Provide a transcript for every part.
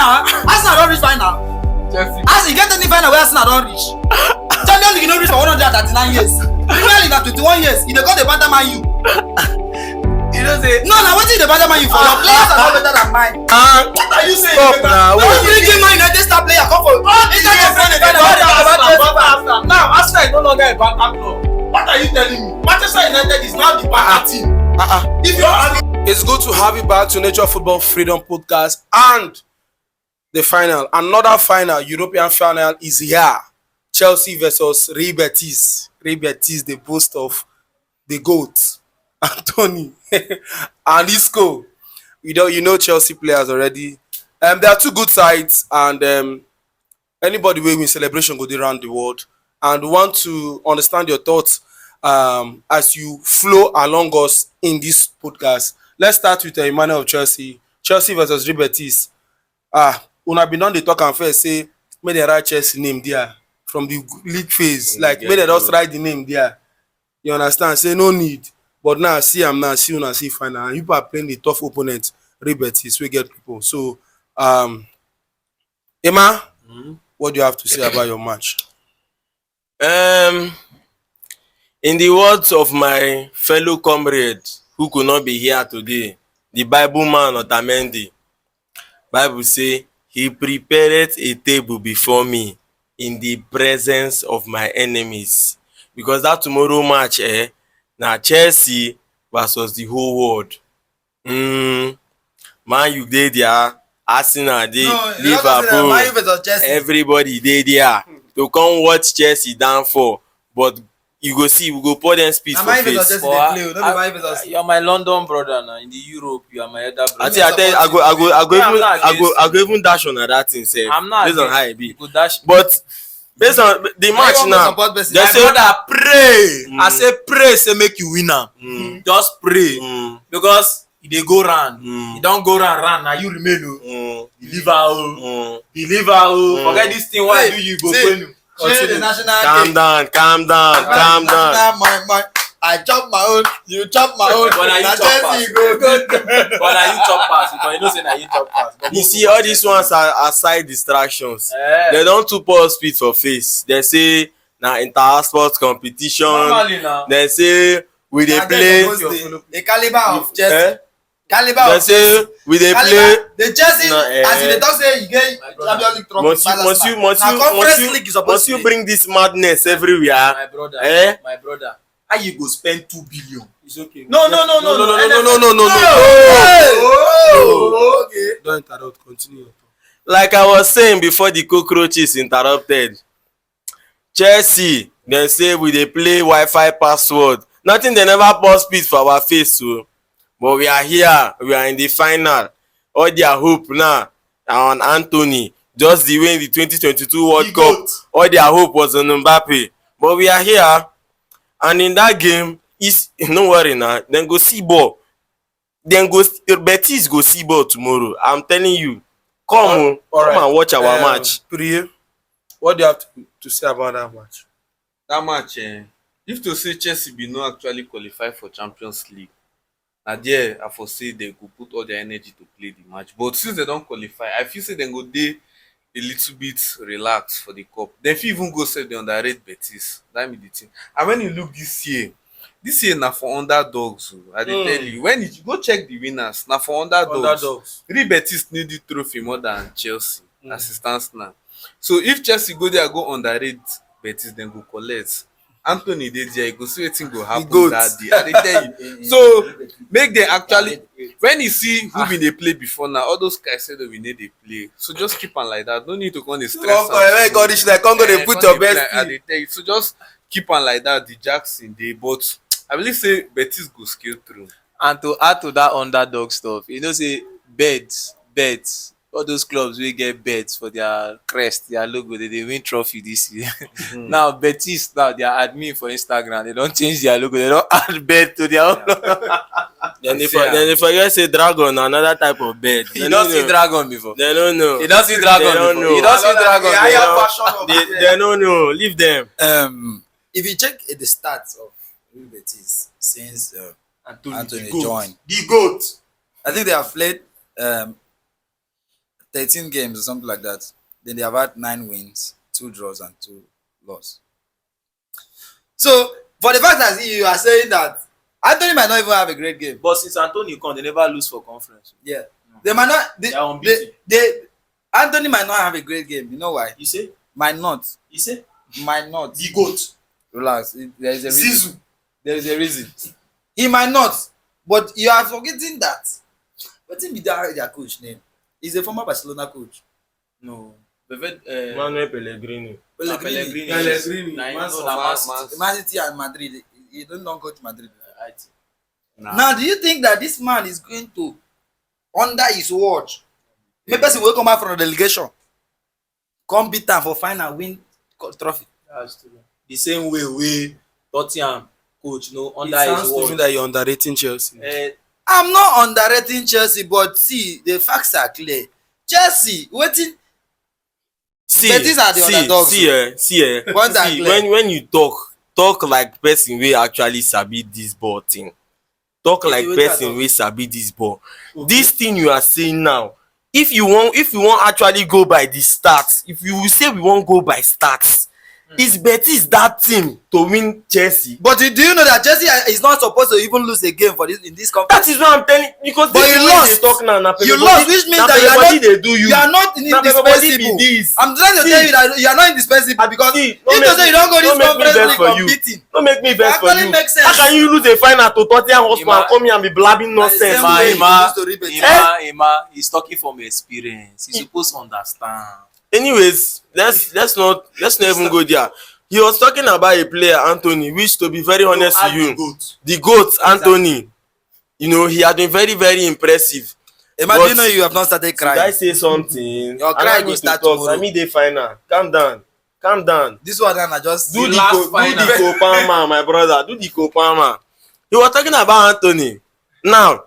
final. Arsenal don't reach final. As you get any final where Arsenal don't reach. Champions League no reach for 139 years. Premier League na 21 years. You dey call the banter man you. You know say No, now what is the banter man you for? Your players are not better than mine. What are you saying? Stop now. Don't bring in Man United star player come for. Instead of friend about now Arsenal is no longer a banter club. What are you telling me? Manchester United is now the banter team. If you are It's good to have you back to Nature Football Freedom Podcast and the final. Another final, European final is here. Chelsea versus Real Betis. Real Betis, the boast of the GOAT, Anthony and Isco. You know Chelsea players already. There are two good sides, and anybody wey win celebration go dey round the world. And we want to understand your thoughts as you flow along us in this podcast. Let's start with Emmanuel of Chelsea. Chelsea versus Real Betis. Una been on the talk and first say make dem write Chelsea name there from the league phase. Like make dem just write the name there. You understand? Say no need. But now see am now, see una see final. And people are playing the tough opponent, Real Betis, we get people. So Emma, what do you have to say about your match? In the words of my fellow comrade who could not be here today, the Bible man Otamendi, Bible say he prepared a table before me in the presence of my enemies. Because that tomorrow match, na Chelsea versus the whole world. Man, you dey there, Arsenal dey, Liverpool, everybody dey there to come watch Chelsea down for. But you go see, we go pour them spit for face. You are my London brother now. In the Europe, you are my elder brother. I tell you, I go even dash on that thing, say based on how it be. But based on the match now, My brother, pray. I say pray, say make you win am. Just pray, because e dey go round. E don go round. Now you remain deliver. Forget this thing. Why do you go win? the national calm down. I chop my own, you chop my own. But now you chop pass. But now you chop pass. Because you know say now you chop pass. You see, all these ones are side distractions. They don't too pour spit for face. They say na inter-sport competition. Normally now. They say we dey play. The caliber of Chelsea. They say we dey play. The Chelsea, as they talk say you get Champions League trophy. Must you bring this madness everywhere? My brother. My brother. How you go spend 2 billion? It's okay. No. Okay. Don't interrupt, continue. Like I was saying before the cockroaches interrupted, Chelsea, they say we dey play Wi-Fi password. Nothing, they never pour spit for our face, so. But we are here, we are in the final. All their hope now on Anthony, just the way in the 2022 World Cup, all their hope was on Mbappe. But we are here, and in that game, no worry now, then go see ball. Then go Betis go see ball tomorrow. I'm telling you. Come and watch our match. Priye, what do you have to say about that match? That match, if to say Chelsea be no actually qualify for Champions League, na there I foresee they go put all their energy to play the match. But since they don't qualify, I feel say they go dey a little bit relaxed for the cup. Then if you even go say they underrate Betis, that be the thing. And when you look this year na for underdogs. I dey tell you, when you go check the winners, na for underdogs. Real Betis need the trophy more than Chelsea as it stands now. So if Chelsea go there go underrate Betis, then go collect. Anthony dey there, you go see wetin go happen that day. I dey tell you. So make them actually, when you see who been dey play before now, all those guys say that we need dey play. So just keep on like that. No need to come dey stress. They put your best. I dey tell you. So just keep on like that. The Jackson dey, but I believe say Betis go scale through. And to add to that underdog stuff, you know, say bets, all those clubs wey get bets for their crest, their logo, they win trophy this year. Now Betis, now their admin for Instagram, they don't change their logo, they don't add bet to their own logo. Then they forget say dragon, another type of bet. You don't see dragon before. They don't know. You don't see dragon before. You don't see dragon before. They don't know. Leave them. If you check the stats of Real Betis since Anthony joined, The GOAT. I think they have played 13 games or something like that. Then they have had 9 wins, 2 draws, and 2 losses. So, for the fact that you are saying that Anthony might not even have a great game. But since Anthony come, they never lose for conference. Yeah. They might not. They are unbeaten. Anthony might not have a great game. You know why? You say? Might not. You say? Might not. The GOAT. Relax. There is a reason. Zizou. There is a reason. He might not. But you are forgetting that. What is their coach name? He's a former Barcelona coach. No. Manuel Pellegrini. Pellegrini. Man City and Madrid. He don't know coach Madrid. Now, do you think that this man is going to, under his watch, maybe person will come out from the delegation, come beat them for final, win trophy? That's true. The same way Tottenham coach, under It his sounds to me watch. that you're underrating Chelsea. I'm not underrating Chelsea, but see, the facts are clear. Chelsea, waiting. Betis are the underdogs. Once are clear. when you talk like person wey actually sabi this ball thing. Talk like person wey sabi this ball. This thing you are saying now, if you want actually go by the stats, if you say we wan go by stats, is Betis that team to win Chelsea? But do you know that Chelsea is not supposed to even lose a game for this in this conference? That is what I'm telling you, because But you lost. Talk now, You lost, which means that you are not indispensable. I'm trying to tell you that you are not indispensable because if you say you don't go this conference league competing, don't make me vex for you. makes sense. How can you lose a final to Tottenham Hotspur and come here and be blabbing nonsense? Ima, he's talking from experience. He's supposed to understand. Anyways, let's not even go there. He was talking about a player, Anthony, which, to be very honest with you, the GOAT, Anthony, you know, he had been very, very impressive. Imagine you have not started crying. Should I say something? Your cry go start tomorrow. I mean, they final. Calm down. This one I just Do the Copama, my brother. Do the Copama. He was talking about Anthony. Now,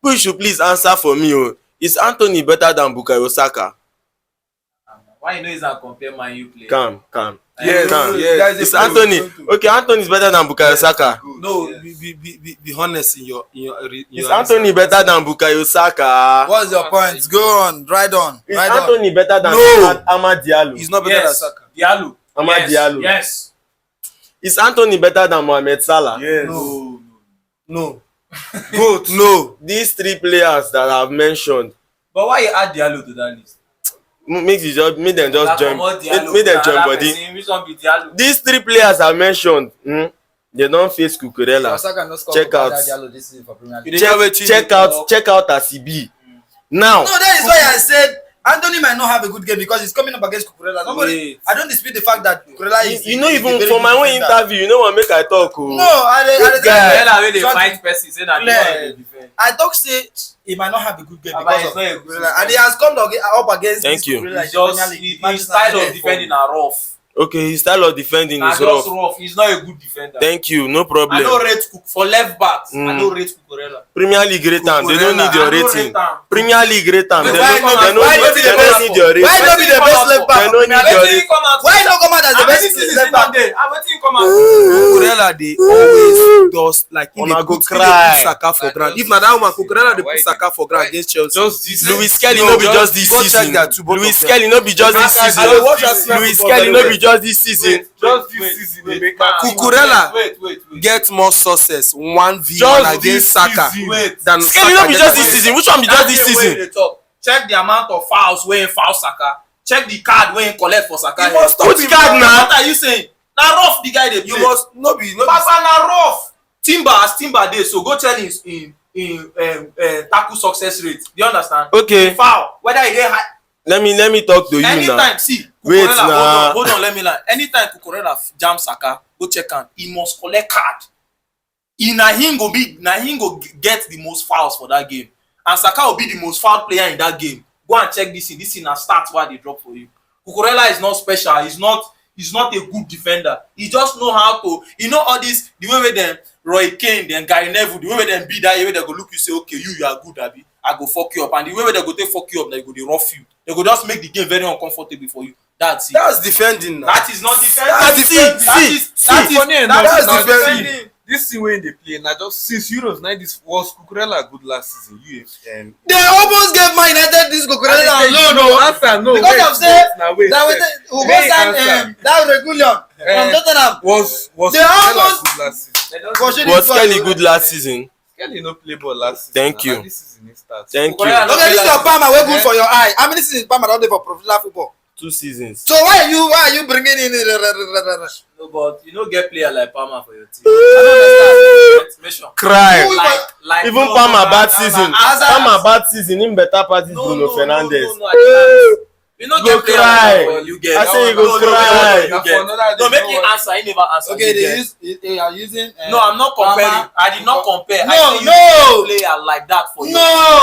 who should please answer for me? Is Anthony better than Bukayo Saka? Why you know he's not compare Man U player? Calm. Yes. It's Anthony. Okay, Anthony is better than Bukayo Saka. No, be honest in your Is Anthony better than Bukayo Saka? What's your point? Go on, ride on. Is Anthony better than Amad Diallo? He's not better than Saka. Diallo. Amad Diallo. Yes. Is Anthony better than Mohamed Salah? Yes. No. Good. No. These 3 players that I've mentioned, But why you add Diallo to that list? make them just join. Make them join body. Which one be Diallo? These 3 players I mentioned, they don't face Cucurella. Check out. Check out Asibi. Now. No, that is why I said Anthony might not have a good game because he's coming up against Cucurella. I don't dispute the fact that Cucurella is. You know, even for my own interview, you know what make I talk. No, I fight person say that I talk say he might not have a good game because of Cucurella, and he has come up against. Thank you. His style of defending are rough. Okay, his style of defending is rough. He's not a good defender. Thank you, no problem. I don't rate for left backs. I don't rate Cucurella. Premier League rate am, they don't need your rating. Premier League rate am, they don't need your rating. Why not be the best left back? They don't need your rating. Why not come out as the best left back? Cucurella dey always does like if Una they go put cry. Saka for ground. If na that woman Cucurella dey put Saka for ground against Chelsea. Luis Kelly no be just this season. Luis Kelly no be just this season. Luis Kelly no be just this season. Cucurella get more success 1v1 against Saka than Kelly no be just this season. Which one be just this season? Check the amount of fouls wey foul Saka. Check the card wey collect for Saka. Which card na? What are you saying? Na rough the guy dey play. you must no be Papa na rough. Timber dey so go tell him tackle success rate. Do you understand? Okay. Foul whether e dey high. Let me talk to you now. Anytime see Wait Cucurella, hold on, let me lie. Anytime Cucurella jam Saka, go check am. He must collect card. Na him go get the most fouls for that game, and Saka will be the most foul player in that game. Go and check this thing. This thing na stats why they drop for you. Cucurella is not special. He's not a good defender. He just know how to. You know all this. The way with them Roy Keane, then Gary Neville. The way with them be that way they go look you say okay you are good Abi. I go fuck you up, and the way they go take fuck you up, they go they rough you. They go just make the game very uncomfortable for you. That's it. that's defending now. That is not defending. That's defending. This thing wey dey play na just since Euros this was Cucurella good last season. They almost gave Man United this Cucurella alone Answer no. Because wait, of say now wait. that we go sign that Regulion from Tottenham. Was They almost- good last season? Was Kelly good last season? Kelly no play ball last season. Thank you. And this season he starts. Thank you. Okay, this is your Palmer. Wey good for your eye. How many seasons Palmer don dey for professional football? 2 seasons. So why are you bringing in? No, but you don't get player like Palmer for your team. I don't understand. Mention. Cry. Who- Like Even no, Palmer no, bad no, season. no, no, Palmer bad season. Him better pass this Bruno Fernandes. No, I can't. You don't Go get player cry. like that. You get. I say you go No, cry. you get. No, make him answer. He never answer. Okay, You get. they are using. No, I'm not comparing. Palmer. I did not compare. No, I say you no. get player like that for you. No.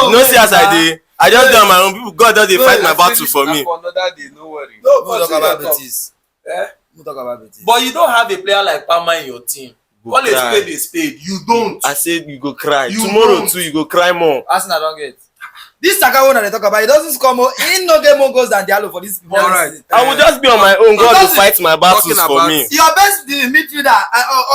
You know see as I dey. I just do on my own. People, God don dey fight my battle for me. For another day, no worry. No, we'll talk about Betis. Eh? We'll talk about Betis. But you don't have a player like Palmer in your team. Go Call a cry. spade a spade. You don't. I said you go cry. You Tomorrow don't. too, you go cry more. Arsenal don't get. This Saka one that they talk about, he doesn't score more. He no get more goals than Diallo for this. All right. I will just be on my own. God will Because fight my battles talking for about- me. Your best midfielder,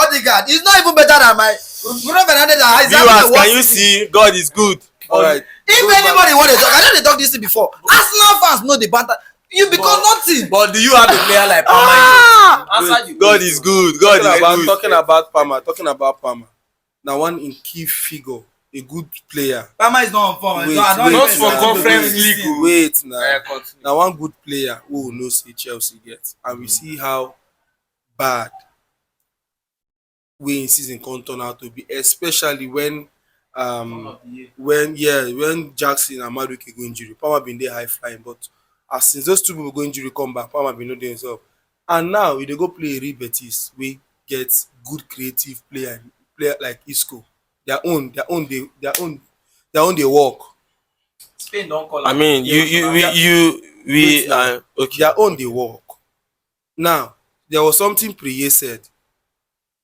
Odegaard, is not even better than my Bruno Fernandes. Is Viewers, can you see? God is good. All right. If anybody want to talk, I know they talk this thing before. Arsenal fans know the banter. You become nothing. But do you have a player like Palmer? Answer you. God is good. God is good. Talking about Palmer. Now one in key figure, a good player. Palmer is not on form. Wait, Not for wait, conference wait, league. oh. Wait now. Continue. Now one good player who no say Chelsea gets, and we see how bad we in season can turn out to be, especially when Jackson and Madueke go injury. Palmer been there high flying, but as since those two people go injury come back, Palmer been not there himself. And now we dey go play Real Betis, we get good creative player like Isco. Their own they work. Spain don't call. I mean, we okay. Their own they work. Now, there was something Priye said.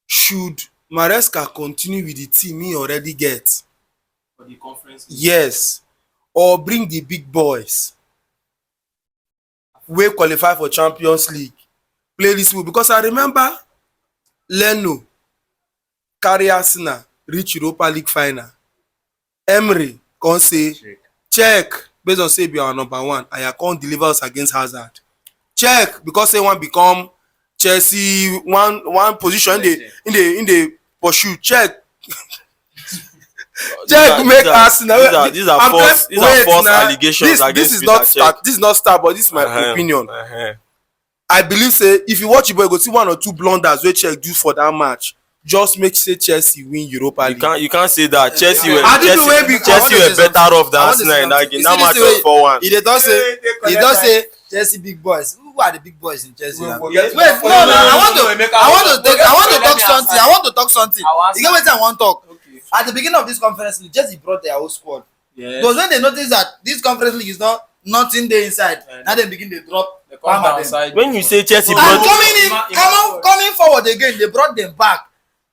Should Maresca continue with the team he already gets? for the conference. Yes. Or bring the big boys wey qualify for Champions League play this way, because I remember Leno carry Arsenal reach Europa League final. Emery come say check based on say be our number one and you come deliver us against Hazard. Check because say one become Chelsea one position in the pursue. Check make Arsenal. These are false allegations against Peter Cech. This is not start, but this is my opinion. I believe say if you watch it, you go see one or two blunders wey Czech do for that match. Just make say Chelsea win Europa League. You can't say that. Chelsea were Chelsea better off than Arsenal in that game. That match was 4-1. He does say Chelsea big boys. Who are the big boys in Chelsea now? Yes, Wait, no. I want to talk something. You get what I want to talk. Okay. At the beginning of this conference league, Chelsea brought their whole squad. Yes. Because when they notice that this conference league is nothing there inside, now they begin to drop. They come downside. When you say Chelsea And brought coming forward again, they brought them back.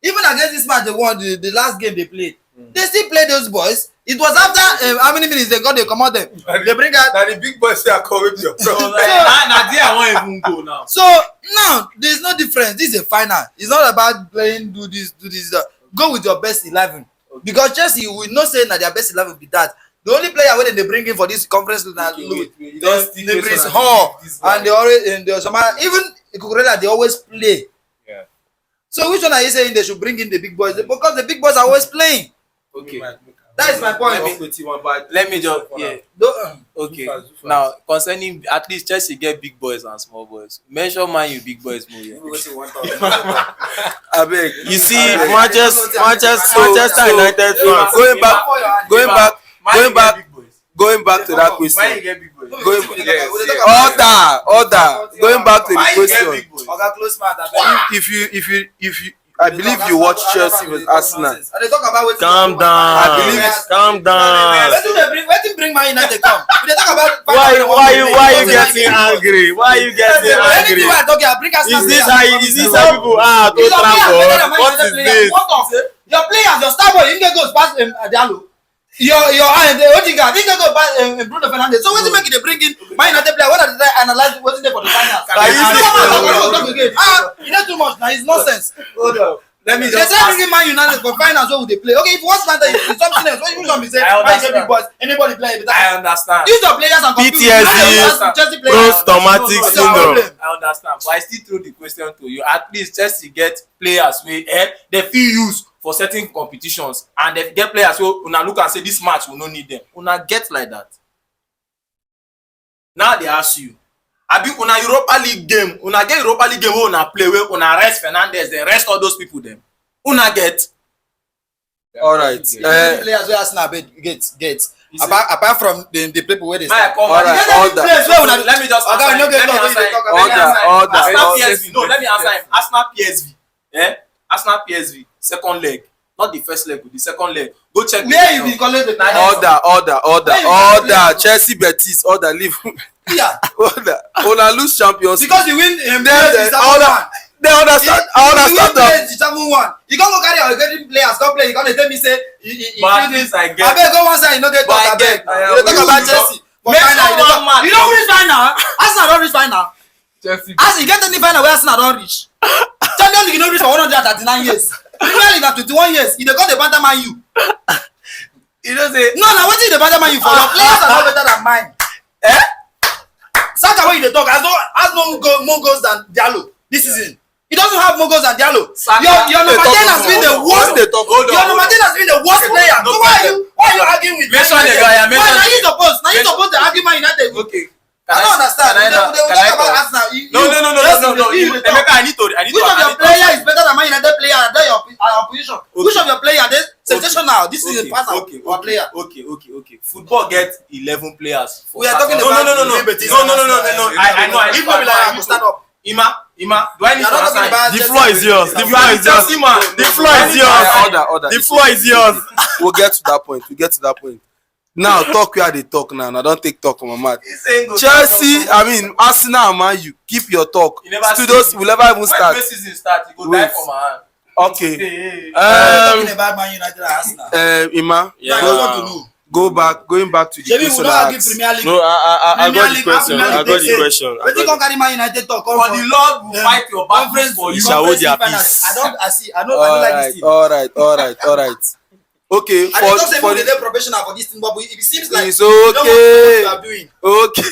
Even against this match they won, the last game they played, they still play those boys. It was after how many minutes they got they come out them. They bring out. Now the big boys say I come with you. Nadia won't even go now. So now there's no difference. This is a final. It's not about playing do this. Go with your best 11. Because Chelsea will not say that their best 11 will be that. The only player when they bring in for this conference league now, they bring Hall and they always even Kukurela they always play. Yeah. So which one are you saying they should bring in the big boys? Because the big boys are always playing. Okay. That is my point. Let me just okay. Now concerning at least Chelsea get big boys and small boys. Mention Man U big boys more. Yeah. I beg. You see, Manchester United fans. Going back to that question. Man U get big boys. Going back to the question. Okay, close mouth. If you I believe you watch Chelsea with Arsenal. They talk about what. Calm down. Calm down. Wetin bring Man United come? They talk about. Why you getting angry? Why you getting angry? Anything I talk here, bring Arsenal. Is this how people are to transfer? What is this? Your players, your star boy, he goes past Diallo. Your Odegaard, he go past Bruno Fernandes. So wetin make they bring in Man United player? What are they analyze wetin dey for the final? You know too much now. It's nonsense. let me They just say ask. bringing Man United for finals. What would they play? Okay, if one matter is something else. What you want me to say? I Man United understand. big boys. Anybody play it? I understand. Use your players and compete. PTSD, Chelsea Bro, players. traumatic What's your syndrome. problem? I understand, but I still throw the question to you. At least Chelsea get players wey they fit use for certain competitions, and they get players wey una look and say this match we no need them. Una get like that. Now they ask you, abi una Europa League game, una get Europa League game wey una play wey una rest Fernandes, then rest all those people dem. Una get. All right. Players wey Arsenal get. Apart from the people where they My start. come All right, on. order. Let me just answer Okay, him. no Let get me talk, answer no him. get talk. Let me answer him. Order. Arsenal Order. PSV. No, let me answer him. Arsenal PSV. Arsenal PSV. Second leg. Not the first leg, but the second leg. Go check. Where you be calling the Order. Chelsea Betis, order, leave. Yeah. Order. Una lose Champions League. Because you win Then order. They understand. I understand that. the 7-1. You can't go carry our getting players, go play. You can't tell me say But at least I get. I beg go one side, you know get But talk. I I beg. get. You talk about Chelsea. For Make final, sure one man. you don't reach final. Arsenal don't reach final. Chelsea. As you get any final where Arsenal don't reach. Champions League you don't reach for 139 years. Premier League na 21 years. You dey call the banter man you. You know say. No, na wetin the banter man you for? Your players are not better than mine. Saka wey you dey talk has no more goals than Diallo this season. He doesn't have more goals than Diallo. Saka- Your number 10 has been the worst. Hold on. Your number 10 has been the worst player. So why are you arguing with Mention Man the United? guy, yeah, Why mention na the- you supposed to argue Man United with? Okay. I don't understand. Can I They will talk about Arsenal. No. Emeka, I need to. Which of your player is better than Man United player and then your opposition? Which of your player they sensational? This is a pass or player. Okay. Football get 11 players. We are talking about Real BETIS. No. I know. If not be like I go stand up. Ima, do I need You are to not answer talking him? about The Chelsea. floor is yours. The You floor are is the yours. Chelsea man. The floor is yours. Order. The floor is yours. We'll get to that point. Now talk where they talk now. I don't take talk on my mouth. He's saying go Chelsea, start I mean Arsenal and Man U. Keep your talk. You never Studios see- will never even When start. the season start, you go Wait. die for my hand. Okay. Hey. Talking about Man United and Arsenal. Ima, I just want to know. going back to the Shebi we question don't I argue asked. Premier League. No, I got Premier the League, question. Premier I League, got they the say, question. Wetin come carry Man United talk come For from? the Lord will fight your battles Conference for you. You shall hold their finals. peace. I don't like this team. All right. Okay, I don't say for they dey professional for this thing, but it seems like it's you don't want to know what you okay. are doing. Okay.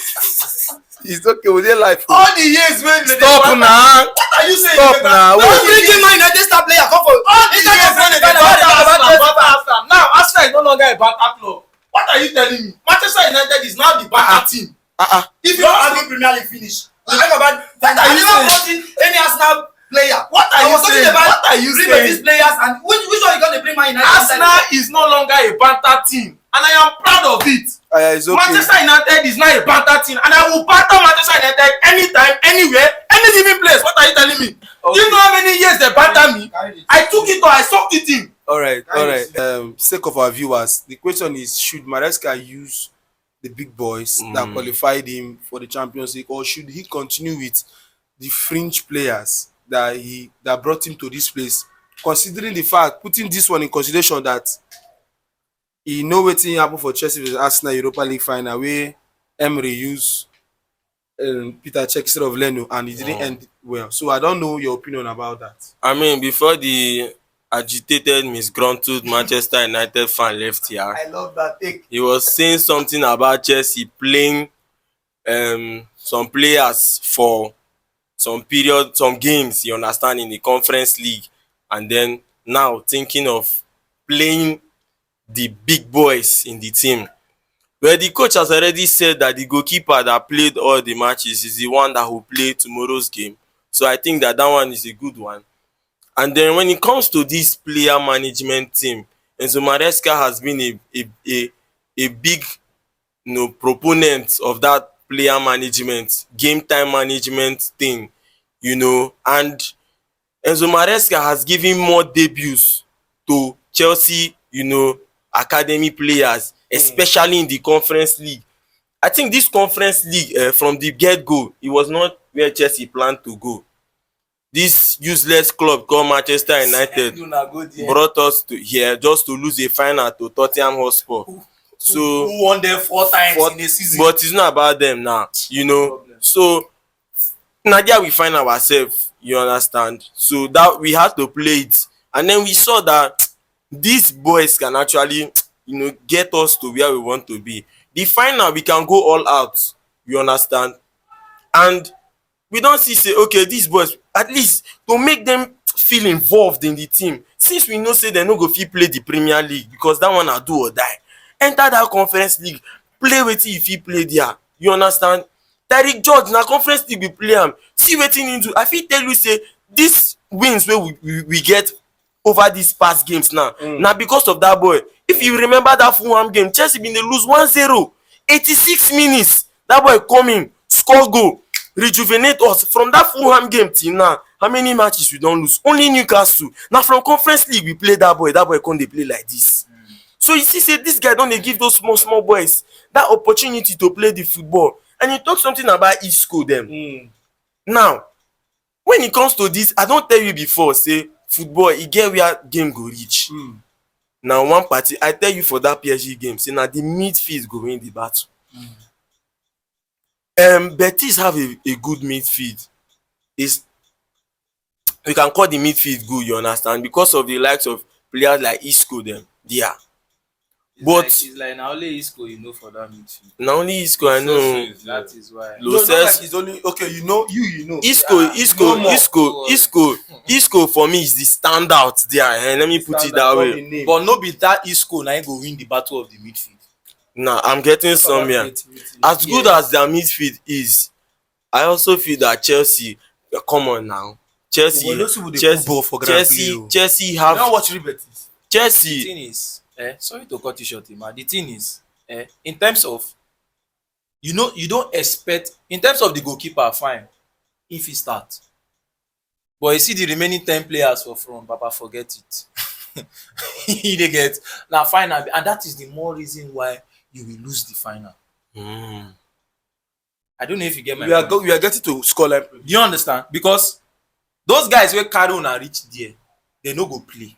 It's okay. We dey life. All the years when they Stop now. What are you saying? Stop Emeka? now. Don't Wait. bring in Man United star player come for. All the Instead years of when bringing they the banter banter Arsenal. Now Arsenal is no longer a banter club. What are you telling me? Manchester United is now the banter team. If you don't argue Premier League finish, you talk about. What are I you never saying? brought in any Arsenal player. What are I you was talking saying? about What are you Real saying? BETIS players and which one you gonna bring Man United? Arsenal is no longer a banter team, and I am proud of it. It's okay. Manchester United is now a banter team, and I will banter Manchester United anytime, anywhere, any given place. What are you telling me? Do you know how many years they banter me? I took it or I sucked it in. All right. Sake of our viewers, the question is: should Maresca use the big boys that qualified him for the Champions League, or should he continue with the fringe players that brought him to this place? Considering the fact, putting this one in consideration that he know wetin happen for Chelsea vs Arsenal Europa League final where Emery use Peter Cech instead of Leno and it didn't end well. So I don't know your opinion about that. I mean, before the agitated, misgruntled Manchester United fan left here, I love that take. he was saying something about Chelsea playing some players for some period, some games, you understand, in the Conference League, and then now thinking of playing the big boys in the team. Well, the coach has already said that the goalkeeper that played all the matches is the one that will play tomorrow's game. So I think that one is a good one. And then when it comes to this player management team, Enzo Maresca has been a big proponent of that player management, game time management thing, and Enzo Maresca has given more debuts to Chelsea, academy players, especially in the Conference League. I think this Conference League, from the get-go, it was not where Chelsea planned to go. This useless club called Manchester United brought us to here just to lose a final to Tottenham Hotspur. So Who won them 4 times in a season? but it's not about them now, So now there we find ourselves, you understand. So that we had to play it And then we saw that these boys can actually, get us to where we want to be. The final, we can go all out, you understand? And we don see say okay, these boys, at least to make them feel involved in the team, since we know say dem no go fit play the Premier League because that one na do or die, enter that Conference League, play wetin you fit play there, you understand? Derrick George na Conference League we play am, see wetin him do. I fit tell you say dis wins wey we get over these past games now na because of that boy. If you remember that Fulham game, Chelsea bin dey lose 1-0, 86 minutes, that boy come in, score goal, rejuvenate us. From that Fulham game till now, how many matches we don lose? Only Newcastle. Na from Conference League we play that boy come dey play like this. So you see say this guy don dey give those small boys that opportunity to play the football. And you talk something about Isco dem. Now when it comes to this, I don tell you before say football e get where game go reach. Na one party, I tell you for that PSG game, say na the midfield go win the battle. Betis have a good midfield. Is we can call the midfield good, you understand, because of the likes of players like Isco dem there. But it's like na only Isco you know for that midfield. na only Isco I know. That is why. No, not like it's only okay. You know. Isco for me is the standout there. Let me put it that way. But no be that Isco na him go win the battle of the midfield. Nah, I'm getting somewhere. As good as their midfield is, I also feel that Chelsea, come on now, Chelsea have You don't watch Real Betis. Chelsea. The thing is, sorry to cut you short, man. The thing is, in terms of, you don't expect, in terms of the goalkeeper, fine, if he starts. But you see the remaining 10 players for front, Papa, forget it. They get now final, and that is the more reason why you will lose the final. I don't know if you get my point. We are getting to scoreline. Do you understand? Because those guys wey carry una reach there, they no go play.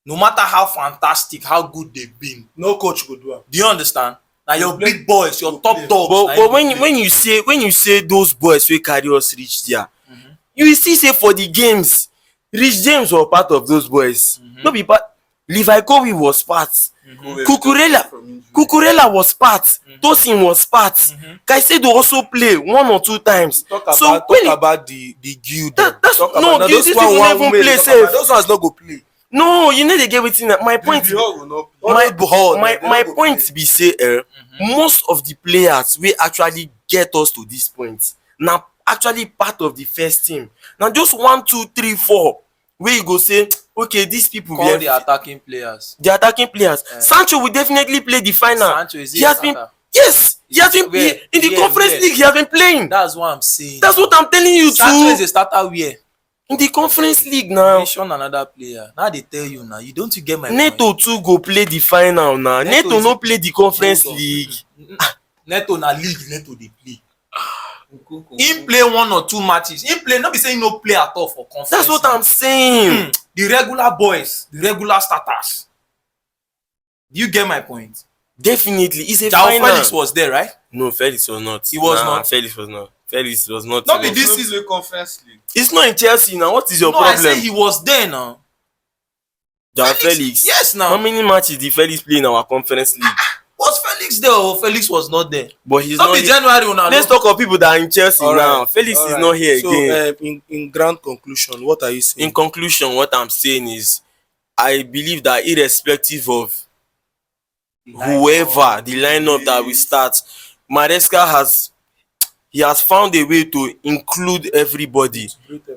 No matter how fantastic, how good they've been, No coach go do am. do you understand? Now your big boys, your top play. dogs. But when you say those boys wey carry us reach there, you will see say for the games, Rich James was part of those boys. No be part. Levi Kobe was part. Cucurella was part. Tosin was part. Caicedo also play 1 or 2 times. Talk about the guild. That's Talk no, about this people no even play safe. Those ones not go play. No, you know they get wetin. My point. My point be say, most of the players wey actually get us to this point na actually part of the first team. Na just 1, 2, 3, 4 wey you go say, okay, these people call the attacking players. The attacking players. Sancho will definitely play the final. Sancho is he has been in the Conference League. He has been playing. That's what I'm saying. That's what I'm telling you too. Sancho is a starter where? In the Conference League now. Mention another player. Now they tell you now. You don't get my Neto point. too go play the final now. Neto no play the Conference Hold on. League. Neto na league. Neto they play. Him play 1 or 2 matches. Him play. Not be saying no play at all for conference. That's what I'm saying. The regular boys, the regular starters. Do you get my point? Definitely, it's a Joao final. Felix was there, right? No, Felix was not. He was not. Felix was not. Felix was not. Not be This this is a Conference League. It's not in Chelsea now. What is your No, problem? I say he was there now. Joao Felix. Yes, now. How many matches did Felix play in our Conference League? Was Felix there or Felix was not there? But he's Not not be here. January una. Let's talk of people that are in Chelsea now. Felix is not here so, again. in grand conclusion, what are you saying? In conclusion, what I'm saying is, I believe that irrespective of whoever the lineup that we start, Maresca has found a way to include everybody,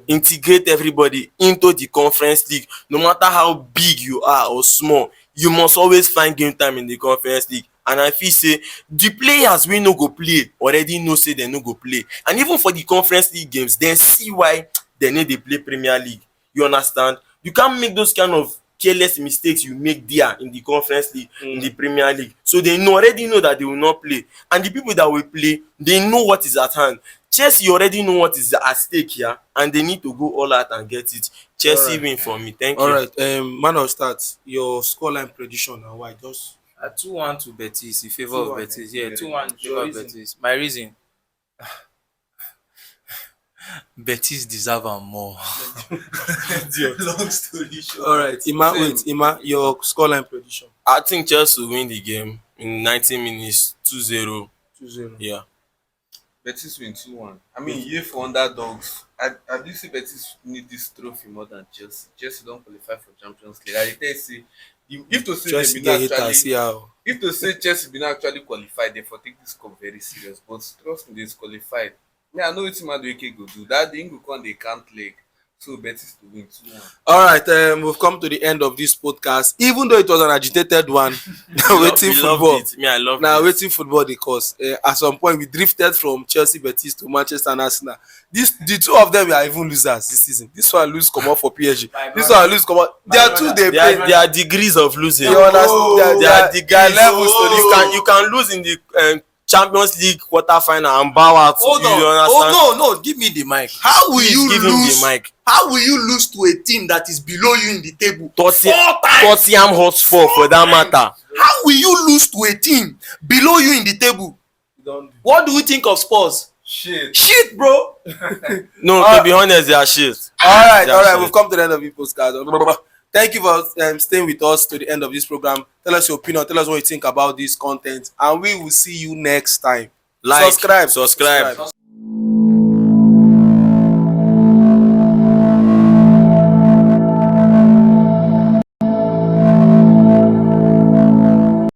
integrate everybody into the Conference League. No matter how big you are or small, you must always find game time in the Conference League. And I feel say the players wey no go play already know say they no go play. And even for the Conference League games, they see why they need to play Premier League. You understand? You can't make those kind of careless mistakes you make there in the Conference League, in the Premier League. So they already know that they will not play. And the people that will play, they know what is at hand. Chelsea already know what is at stake here, and they need to go all out and get it. Chelsea win for me. Thank you. All right, man of start. Your scoreline prediction and why? Just 2-1 to Betis in favor of 2-1, Betis. Yeah, 2-1 in favor Your of reason? Betis. My reason. Betis deserve am more. Long story short. All right, Ima, your scoreline prediction. I think Chelsea will win the game in 90 minutes, 2-0. 2-0. Yeah. Betis win 2-1. I mean, yeah, for underdogs. I do see Betis need this trophy more than Chelsea. Chelsea don't qualify for Champions League. I tell you, say, if to say Chelsea they get been haters, actually, yeah. if to say Chelsea been actually qualified, they for take this cup very serious. But trust me, they qualified. Me, I know what Madueke go do. That thing go come they can't leg. So Betis to win 2-1. All right, we've come to the end of this podcast. Even though it was an agitated one, waiting We loved football. it. Me, I loved Now it. waiting football the cause. At some point, we drifted from Chelsea, Betis to Manchester and Arsenal. The two of them are even losers this season. This one lose come out for PSG. This one lose come out. There are two they play. There are degrees of losing. You understand? There are degrees. levels to this. You can lose in the Champions League quarterfinal and bow out. Hold You on. understand? Oh no, give me the mic. How will Please you give him lose? the mic. How will you lose to a team that is below you in the table? Tottenham Hotspur for that matter. How will you lose to a team below you in the table? What do you think of Spurs? Shit, bro. No, to be honest, they are shit. All right, shit. we've come to the end of this podcast. Thank you for staying with us to the end of this program. Tell us your opinion. Tell us what you think about this content, and we will see you next time. Like, subscribe. subscribe.